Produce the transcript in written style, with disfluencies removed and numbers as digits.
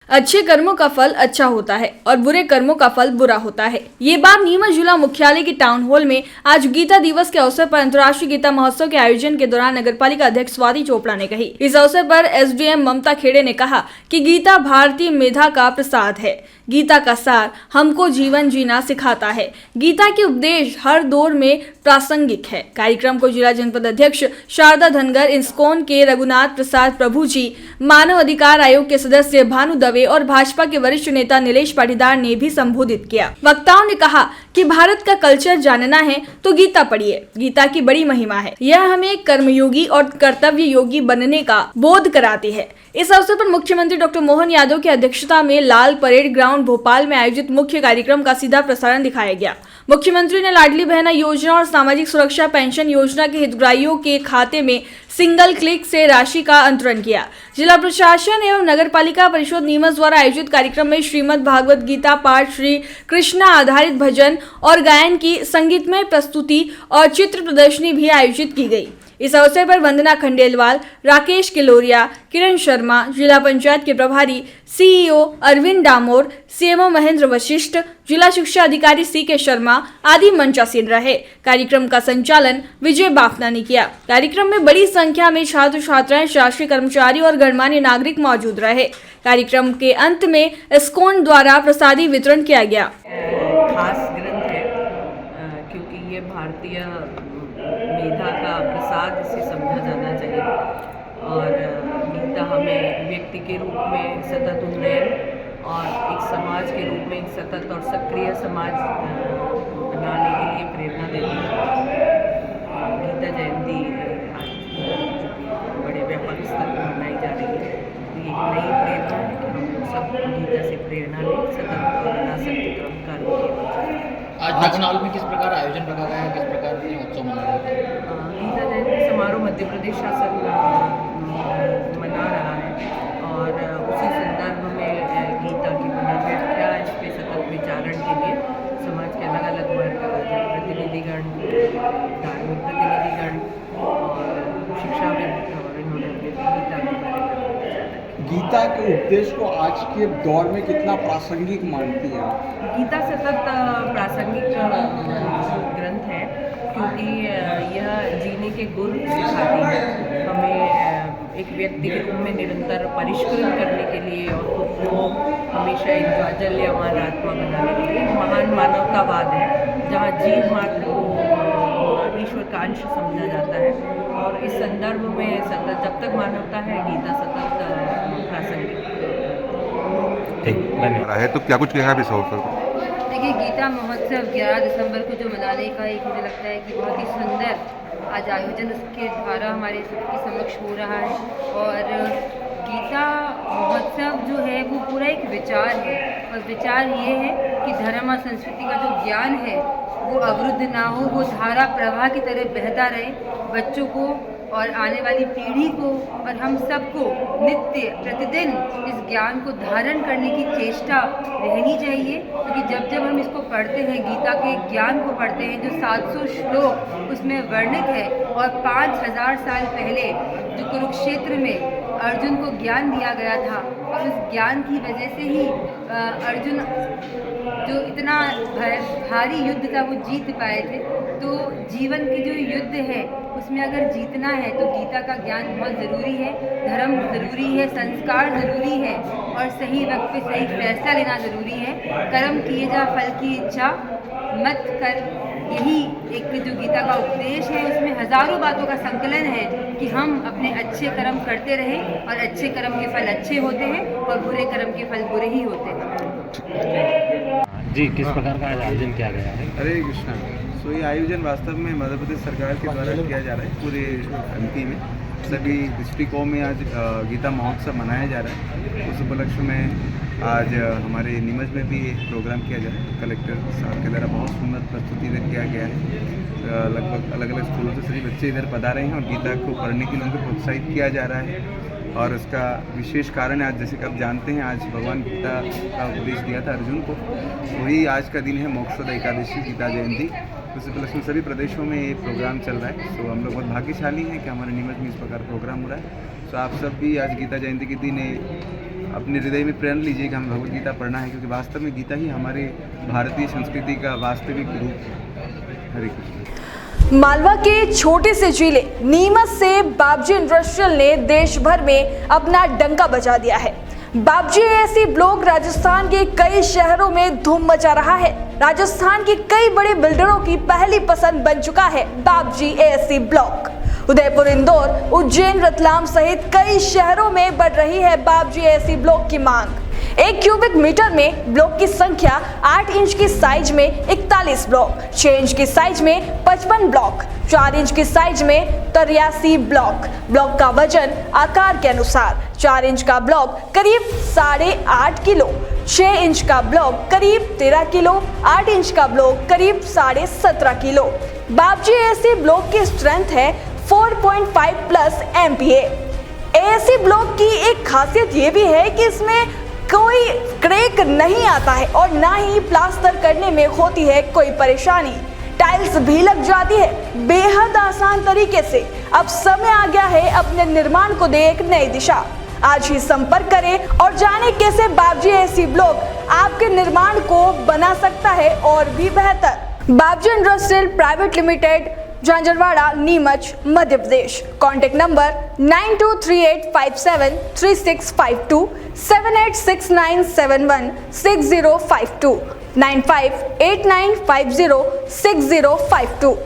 अच्छे कर्मों का फल अच्छा होता है और बुरे कर्मों का फल बुरा होता है। ये बात नीमच जिला मुख्यालय की टाउन हॉल में आज गीता दिवस के अवसर पर अंतर्राष्ट्रीय गीता महोत्सव के आयोजन के दौरान नगरपालिका अध्यक्ष स्वाति चोपड़ा ने कही। इस अवसर पर एसडीएम ममता खेड़े ने कहा कि गीता भारतीय मेधा का प्रसाद है। गीता का सार हमको जीवन जीना सिखाता है। गीता के उपदेश हर दौर में प्रासंगिक है। कार्यक्रम को जिला जनपद अध्यक्ष शारदा धनगर, इंस्कॉन के रघुनाथ प्रसाद प्रभु जी, मानव अधिकार आयोग के सदस्य भानु दवे और भाजपा के वरिष्ठ नेता नीलेश पाटीदार ने भी संबोधित किया। वक्ताओं ने कहा कि भारत का कल्चर जानना है तो गीता पढ़िए। गीता की बड़ी महिमा है। यह हमें कर्मयोगी और कर्तव्य योगी बनने का बोध कराती है। इस अवसर पर मुख्यमंत्री डॉक्टर मोहन यादव की अध्यक्षता में लाल परेड ग्राउंड भोपाल में आयोजित मुख्य कार्यक्रम का सीधा प्रसारण दिखाया गया। मुख्यमंत्री ने लाडली बहना योजना और सामाजिक सुरक्षा पेंशन योजना के हितग्राहियों के खाते में सिंगल क्लिक से राशि का अंतरण किया। जिला प्रशासन एवं नगर पालिका परिषद नीमच द्वारा आयोजित कार्यक्रम में श्रीमद् भागवत गीता पाठ, श्री कृष्णा आधारित भजन और गायन की संगीतमय प्रस्तुति और चित्र प्रदर्शनी भी आयोजित की गई। इस अवसर पर वंदना खंडेलवाल, राकेश किलोरिया, किरण शर्मा, जिला पंचायत के प्रभारी सीईओ अरविंद डामोर, सीएमओ महेंद्र वशिष्ठ, जिला शिक्षा अधिकारी सीके शर्मा आदि मंचासीन रहे। कार्यक्रम का संचालन विजय बाफना ने किया। कार्यक्रम में बड़ी संख्या में छात्र छात्राएं, शासकीय कर्मचारी और गणमान्य नागरिक मौजूद रहे। कार्यक्रम के अंत में इस्कॉन द्वारा प्रसादी वितरण किया गया। खास ग्रंथ है क्योंकि ये भारतीय मेधा का प्रसाद इसे समझा जाना चाहिए और गीता हमें व्यक्ति के रूप में सतत उन्नयन और एक समाज के रूप में एक सतत और सक्रिय समाज बनाने के लिए प्रेरणा देती है। गीता जयंती बड़े व्यापक स्तर पर मनाई जा रही है। ये एक नई प्रेरणा है कि हम सब गीता से प्रेरणा लें, सतत और अनासक्त क्रम का आज नगरनाल में किस प्रकार आयोजन रखा गया है, किस प्रकार से उत्सव मनाया गया है? गीता जयंती समारोह मध्य प्रदेश शासन मना रहा है और उसी संदर्भ में गीता की पुनर्व्याख्या, इस पर सतत विचारण के लिए समाज के अलग अलग वर्ग, प्रतिनिधिगण, धार्मिक प्रतिनिधिगण और शिक्षाविद और इन्होंने गीता के बारे में गीता के उपदेश को आज के दौर में कितना प्रासंगिक मानती हैं? गीता सतत प्रासंगिक ग्रंथ है क्योंकि यह जीने के गुण सिखाती है। हमें एक व्यक्ति के रूप में निरंतर परिष्कृत करने के लिए और खुद को हमेशा एक जाज्वल्यमान आत्मा बनाने के लिए महान मानवतावाद है, जहाँ जीव मात्र को ईश्वर का अंश समझा जाता है और इस संदर्भ में सतत जब तक मानवता है, गीता सतत प्रासंगिक है। तो क्या कुछ कहेगा इस अवसर पर? देखिए, गीता महोत्सव 11 दिसंबर को जो मनाने का एक मुझे लगता है कि बहुत ही सुंदर आज आयोजन उसके द्वारा हमारे सबके समक्ष हो रहा है और गीता महोत्सव जो है वो पूरा एक विचार है और विचार ये है कि धर्म और संस्कृति का जो ज्ञान है वो अवरुद्ध ना हो, वो धारा प्रवाह की तरह बहता रहे, बच्चों को और आने वाली पीढ़ी को और हम सबको नित्य प्रतिदिन इस ज्ञान को धारण करने की चेष्टा रहनी चाहिए। क्योंकि जब जब हम इसको पढ़ते हैं, गीता के ज्ञान को पढ़ते हैं, जो 700 श्लोक उसमें वर्णित है और 5000 साल पहले जो कुरुक्षेत्र में अर्जुन को ज्ञान दिया गया था और उस ज्ञान की वजह से ही अर्जुन जो इतना भारी युद्ध था वो जीत पाए थे। तो जीवन की जो युद्ध है उसमें अगर जीतना है तो गीता का ज्ञान बहुत ज़रूरी है, धर्म ज़रूरी है, संस्कार ज़रूरी है और सही वक्त पे सही फैसला लेना ज़रूरी है। कर्म किए जा फल की इच्छा मत कर, यही एक जो गीता का उपदेश है उसमें हज़ारों बातों का संकलन है कि हम अपने अच्छे कर्म करते रहें और अच्छे कर्म के फल अच्छे होते हैं और बुरे कर्म के फल बुरे ही होते हैं। जी, किस प्रकार का आयोजन किया गया है? हरे कृष्णा। सो ये आयोजन वास्तव में मध्य प्रदेश सरकार के द्वारा किया जा रहा है। पूरे एमपी में सभी डिस्ट्रिक्टों में आज गीता महोत्सव मनाया जा रहा है। उस उपलक्ष्य में आज हमारे नीमच में भी एक प्रोग्राम किया जा रहा है। कलेक्टर साहब के द्वारा बहुत सुंदर प्रस्तुति किया गया है। लगभग अलग अलग स्कूलों से सभी बच्चे इधर पधारे हैं और गीता को पढ़ने के लिए उनको प्रोत्साहित किया जा रहा है। और उसका विशेष कारण है, आज जैसे कि आप जानते हैं, आज भगवान गीता का उपदेश दिया था अर्जुन को। वही आज का दिन है मोक्षदा एकादशी, गीता जयंती। उस उपलक्ष्य में सभी प्रदेशों में ये प्रोग्राम चल रहा है। तो हम लोग बहुत भाग्यशाली हैं कि हमारे नीमच में इस प्रकार प्रोग्राम हो रहा है। तो आप सब भी आज गीता जयंती के दिन अपने हृदय में प्रण लीजिए कि हमें भगवद गीता पढ़ना है, क्योंकि वास्तव में गीता ही हमारे भारतीय संस्कृति का वास्तविक रूप है। हरे कृष्ण। मालवा के छोटे से जिले नीमच से बाबजी इंडस्ट्रियल ने देश भर में अपना डंका बजा दिया है। बाबजी एसी ब्लॉक राजस्थान के कई शहरों में धूम मचा रहा है। राजस्थान के कई बड़े बिल्डरों की पहली पसंद बन चुका है बाबजी एसी ब्लॉक। उदयपुर, इंदौर, उज्जैन, रतलाम सहित कई शहरों में बढ़ रही है बाबजी एसी ब्लॉक की मांग। 1 क्यूबिक मीटर में ब्लॉक की संख्या 8 इंच की साइज में 41 ब्लॉक, 6 इंच की साइज में 55 ब्लॉक, 4 इंच की साइज में 83 ब्लॉक का वजन आकार के अनुसार 4 इंच का ब्लॉक करीब 8.5 किलो, 6 इंच का ब्लॉक करीब 13 किलो, 8 इंच का ब्लॉक करीब 17.5 किलो। बाबजी एसी ब्लॉक की स्ट्रेंथ है 4.5 प्लस MPa। एसी ब्लॉक की एक खासियत ये भी है कि इसमें कोई क्रैक नहीं आता है और ना ही प्लास्टर करने में होती है कोई परेशानी। टाइल्स भी लग जाती है बेहद आसान तरीके से। अब समय आ गया है अपने निर्माण को दे एक नई दिशा। आज ही संपर्क करें और जानें कैसे बाबजी एसी ब्लॉक आपके निर्माण को बना सकता है और भी बेहतर। Babji industrial private limited, Jhanjharwada, Neemuch, Madhya Pradesh. Contact number 9238573652, 7869716052, 9589506052।